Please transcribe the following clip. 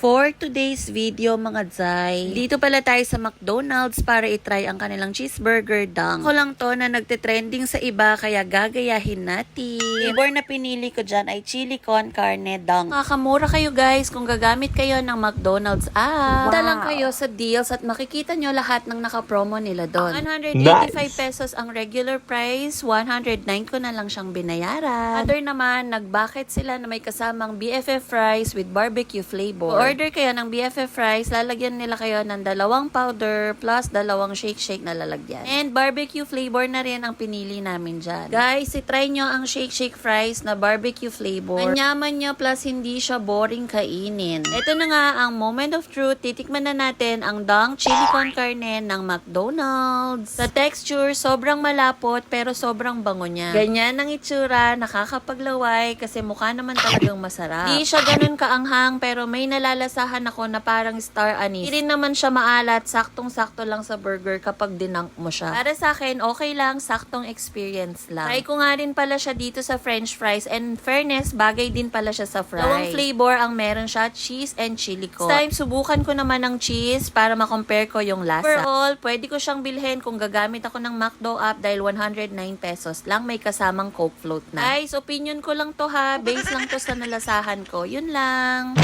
For today's video mga Zay, dito pala tayo sa McDonald's para itry ang kanilang cheeseburger dunk. Ako lang to na nagtitrending sa iba kaya gagayahin natin. Flavor na pinili ko dyan ay chili con carne dunk. Makakamura kayo guys kung gagamit kayo ng McDonald's app. Punta lang kayo sa deals at makikita nyo lahat ng naka-promo nila doon. 185 pesos ang regular price, 109 ko na lang siyang binayaran. Other naman, nag-bucket sila na may kasamang BFF fries with barbecue flavor. Order kayo ng BFF fries, lalagyan nila kayo ng 2 powder plus 2 shake-shake na lalagyan. And barbecue flavor na rin ang pinili namin dyan. Guys, itry nyo ang shake-shake fries na barbecue flavor. Manyaman nyo plus hindi siya boring kainin. Ito na nga ang moment of truth. Titikman na natin ang dunk chili con carne ng McDonald's. Sa texture, sobrang malapot pero sobrang bango niya. Ganyan ang itsura, nakakapaglaway kasi mukha naman talagang masarap. Di siya ganun kaanghang pero may nalalasahan ako na parang star anise. Hindi rin naman siya maalat, saktong-sakto lang sa burger kapag dinunk mo siya. Para sa akin, okay lang, saktong experience lang. Try ko nga rin pala siya dito sa french fries and fairness, bagay din pala siya sa fries. Dalawang flavor ang meron siya, cheese and chili con. This time, subukan ko naman ng cheese para ma-compare ko yung lasa. Overall, pwede ko siyang bilhin kung gagamit ako ng McDo app dahil 109 pesos lang, may kasamang Coke float na. Guys, opinion ko lang to ha, base lang to sa nalasahan ko. Yun lang.